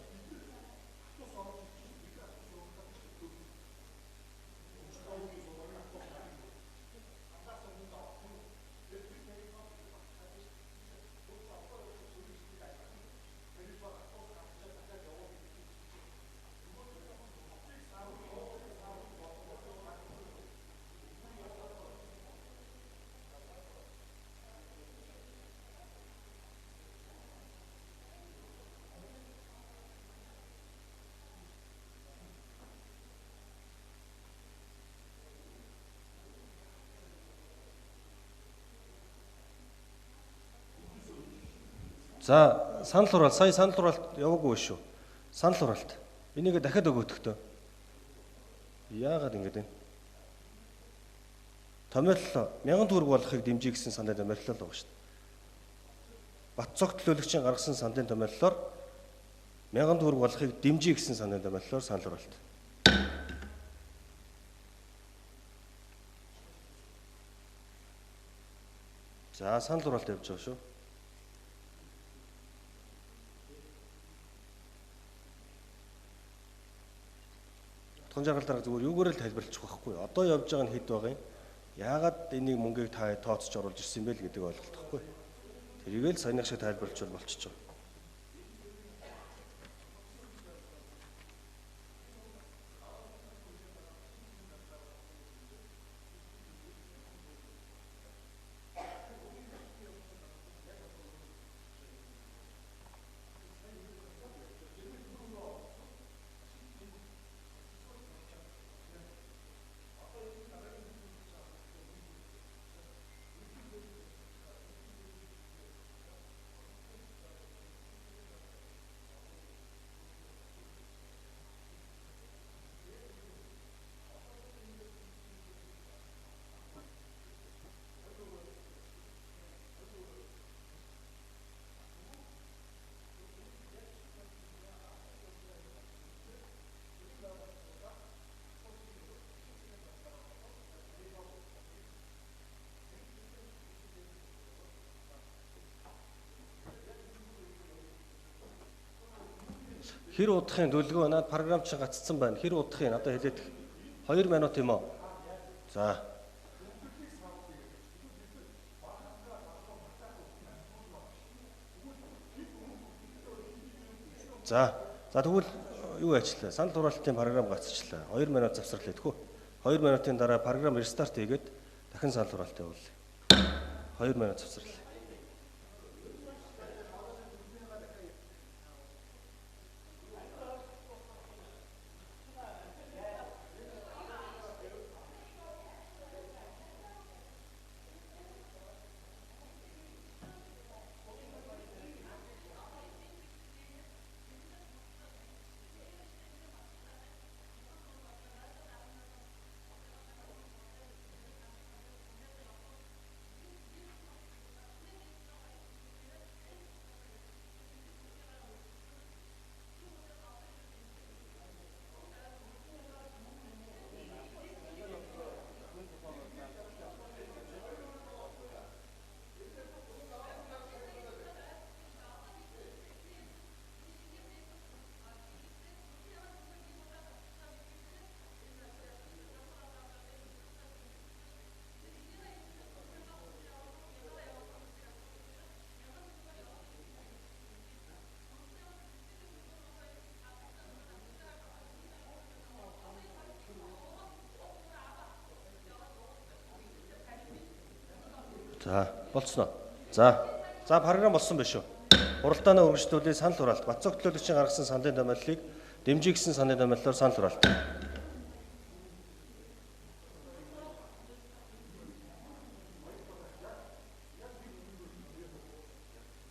За, санал хураалт, сая санал хураалт яваагүй шүү. Санал хураалт. Энийг дахиад өгөөдөхтөө. Яагаад ингэж вэ? Томьёоллоо 1000 төгрөг болохыг дэмжиж гисэн санал томьёоллоо байгаа шүү дээ. Бат цог төлөөлөгчийн гаргасан саналын томьёоллоор 1000 төгрөг болохыг дэмжиж гисэн саналын томьёоллоор санал хураалт. За, санал хураалт явж байгаа шүү. Тун жаргал дарга зүгээр юугаар л тайлбарлчих واخгүй. Одоо явж байгаа нь хэд байгаа юм? Яагаад энийг мөнгийг та тооцож оруулж ирсэн бэ л гэдэг ойлголт واخгүй. Тэрийг л саяных шиг тайлбарлаж болчихж байгаа. Хэр удахын төлгөө надад програм чинь гаццсан байна. Хэр удахын одоо хэлээд 2 минут юм уу? За. За тэгвэл юу ажиллаа? Санал хураалтын програм гацчихлаа. 2 минут завсарлаа тэхүү. 2 минутын дараа програм рестарт хийгээд дахин санал хураалт явуулъя. 2 минут завсарлаа. За, болцсноо. За програм болсон байна шүү. Хуралдаанаа үргэлжлүүлээ санал хураалт. Баццог төлөөлөгчийн гаргасан саналын томьёоллыг дэмжиж гисэн саналын томьёоллоор санал хураалт.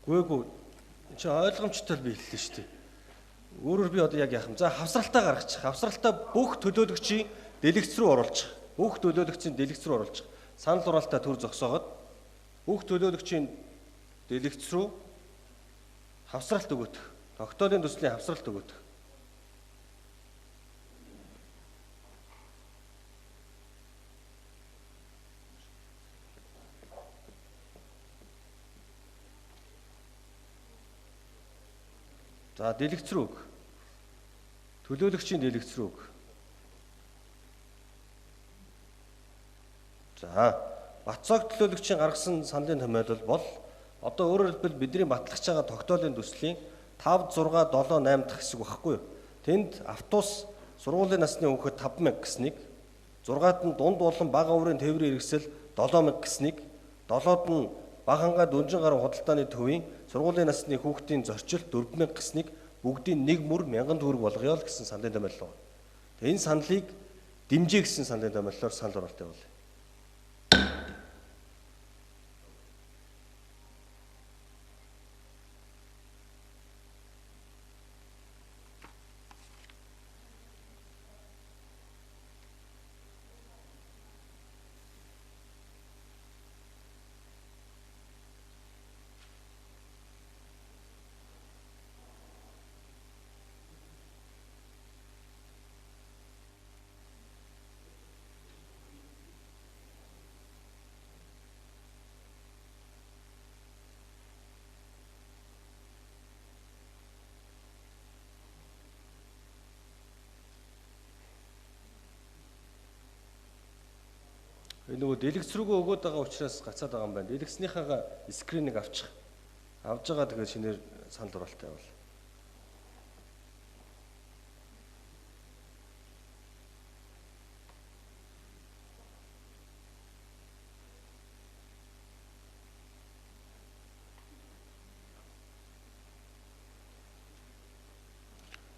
Гүйгүй. Чи ойлгомжтой л биеллээ шүү дээ. Өөрөөр би одоо яг яах юм? За хавсралтаа гаргачих. Хавсралтаа бүх төлөөлөгчийн дэлгэц рүү оруулчих. Бүх төлөөлөгчийн дэлгэц рүү оруулчих. Санал хураалтаа төр зогсоогоод бүх төлөөлөгчийн дэлгэц рүү хавсралт өгөх. Тогтоолын төслийн хавсралт өгөх. За дэлгэцрүүг. Төлөөлөгчийн дэлгэцрүүг. За Батцог төлөөлөгчийн гаргасан саналын томьёолол бол одоо өөрөөр хэлбэл бидний батлагдж байгаа тогтоолын төслийн 5, 6, 7, 8 дахь хэсэг багхгүй юу? Тэнд автобус сургуулийн насны хүүхэд 5,000 гэснийг, 6-ад нь дунд болон бага оврын тээврийн хэрэгсэл 7,000 гэснийг, 7-д нь бага хангаа дөнжин гаруй худалдааны төвийн сургуулийн насны хүүхдийн зорчилт 4,000 гэснийг бүгдийн нэг мөр 1000 төгрөг болгоё л гэсэн саналын томьёолол байна. Тэгээ энэ саналыг дэмжээ гэсэн саналын томьёололоор санал оруулалт явуулъя. Нөгөө дэлгэц рүүгөө өгөөд байгаа учраас гацаад байгаа юм байна. Дэлгэцнийхээ скриныг авч байгаа тэгээд шинээр санал оруулалт явуул.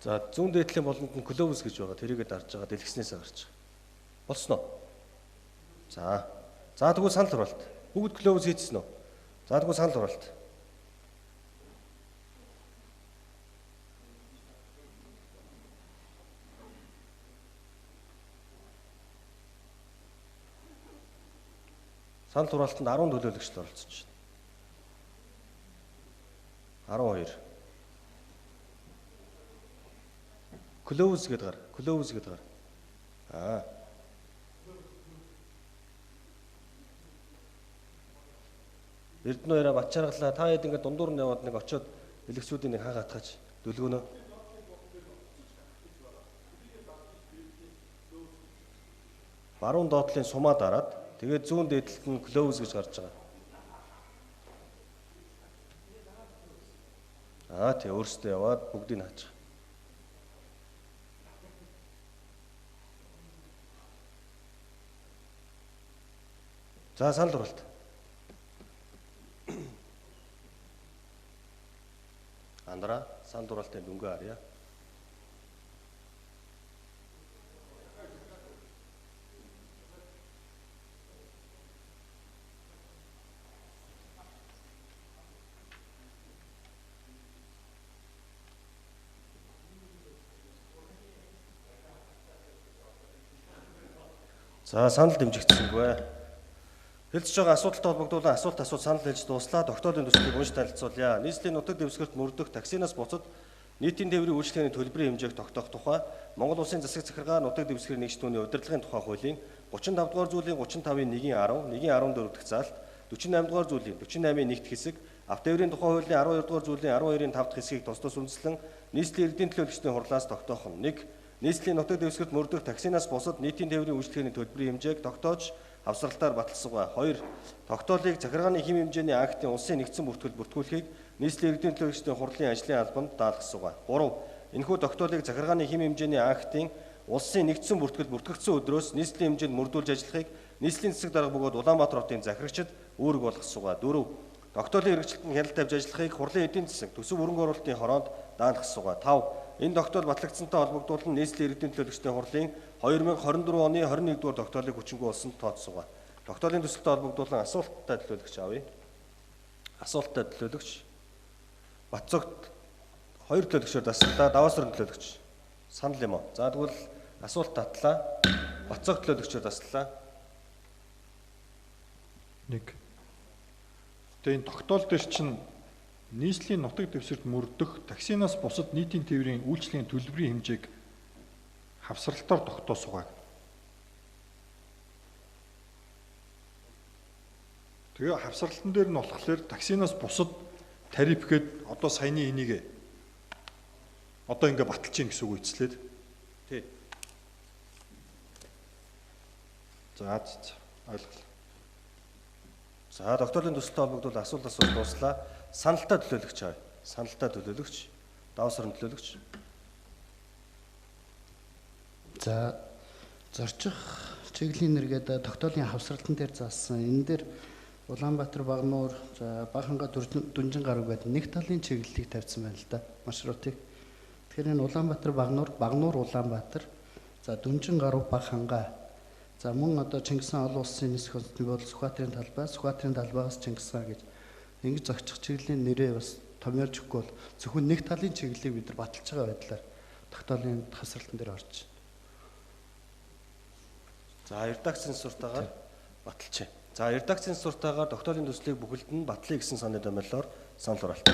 За зүүн дээдлийн болонд нь клоус гэж байгаа. Тэрийгээ дарж байгаа дэлгэцнээсээ гарч байгаа. Болсон уу? За тэгвэл санал хураалт. Бүгд клоус хийчихсэн үү? За тэгвэл санал хураалт. Санал хураалтанд 10 төлөөлөгчд оролцож байна. 12. Клоус гэдэг гар. Клоус гэдэг гар. Эрдэнэ хоёроо батчааргалаа. Та хэд ингээд дундуур нь яваад нэг очиод дэлгэцүүдийн нэг хаагаатгаач дөлгөөнөө. Баруун доотлын сумаа дараад тэгээд зүүн дээдлэлт нь клоус гэж гарч байгаа. Тэг өөрсдөө яваад бүгдийг нь хаачих. За санал хураалт. Андра санал хураалтын дүнгээ харъя. За санал дэмжигдсэнгүй. Хэлж байгаа асуудалтай холбогдуулан асуулт санал хэлж дуслаа. Тогтоолын төслийг унш танилцуулъя. Нийслэлийн нутаг дэвсгэрт мөрдөх таксинаас бусад нийтийн тээврийн үйлчлэгээний төлбөрийн хэмжээг тогтоох тухай Монгол Улсын засаг захиргаа нутаг дэвсгэрийн нэгжтүүний удирдлагын тухай хуулийн 35 дугаар зүйлийн 35-ийн 1-10, 1-14 дахь заалт, 48 дугаар зүйлийн 48-ийн 1 дахь хэсэг, автоэврийн тухай хуулийн 12 дугаар зүйлийн 12-ийн 5 дахь хэсгийг тус үндэслэн нийслэлийн эрдэнэ төлөөлөгчдийн хурлаас тогтоох нь 1. Нийслэлийн нутаг дэвсгэрт мөрдөх таксинаас бусад нийтийн тээврийн үйлчлэгээний төлбөрийн хэмжээг тогтоож авсралтаар баталсангаа. 2. Тогтоолыг захиргааны хэм хэмжээний актын улсын нэгдсэн бүртгүүлэхийг нийслэлийн эрдэнэ төлөөлөгчдийн хурлын ажлын албанд даалгасангаа. 3. Энэхүү тогтоолыг захиргааны хэм хэмжээний актын улсын нэгдсэн бүртгэгдсэн өдрөөс нийслэлийн хэмжээнд мөрдүүлж ажиллахыг нийслэлийн засаг дарга бөгөөд Улаанбаатар хотын захирагчид үүрэг болгосангаа. 4. Тогтоолын хэрэгжилтэнд хяналт тавьж ажиллахыг хурлын эдийн засаг төсөв хөрөнгө оруулалтын хороонд даалгасангаа. 5. Энэ тогтоол батлагдсантай холбогдуулан нийслэлийн эрдэнэ төлөөлөгчдийн хурлын 2024 оны 21 дугаар тогтоолыг хүчингүй болсонд тооцсонгаа. Тогтоолын төсөлтэй холбогдуулан асуулттай төлөөлөгч авъя. Асуулттай төлөөлөгч Батцогт 2 төлөөлөгчөөр дасглаа. Даваасрын төлөөлөгч санал юм уу? За тэгвэл асуулт татлаа. Батцог төлөөлөгчөөр дасглаа. 1. Тэгээ энэ тогтоол дээр чинь нийслэлийн нутаг дэвсгэрт мөрдөх таксинаас бусад нийтийн тээврийн үйлчлэгийн төлбөрийн хэмжээг хавсралтаар тогтоосгоо. Тэгээ хавсралтан дээр нь болохоор таксинаас бусад тариф гээд одоо саяны энийг Одоо ингээ баталж гин гэсэн үг эцлээд. Тий. За ойлголоо. За тогтоолын төсөлтэй холбогдвол асуулт дуслаа. Саналтаа төлөөлөгч хай. Саналтаа төлөөлөгч, давсрын төлөөлөгч. За зорчих чиглэлийн нэргээд тогтоолын хавсралтан дээр заасан. Энэ дээр Улаанбаатар, Багнуур, за Баханга, Дүнжин гаруй гэдэг нэг талын чиглэлийг тавьсан байна л да. Маршрутыг. Тэгэхээр энэ Улаанбаатар, Багнуур, Улаанбаатар, за Дүнжин гаруй, Баханга. За мөн одоо Чингис хаан олон улсын нисэх хөтөлбөр бол Сүхбаатарын талбай, Сүхбаатарын талбайгаас Чингис хаан гэж ингэж зохичих чиглэлийн нэрээ бас томьёолж өгөхгүй бол зөвхөн нэг талын чиглэлийг бид нар баталж байгаа байдлаар тогтоолын хавсралтан дээр орж байна. За редакцийн суртаагаар баталж. За редакцийн суртаагаар тогтоолын төслийг бүхэлд нь батлая гэсэн санаа томьёолоор санал хураалт.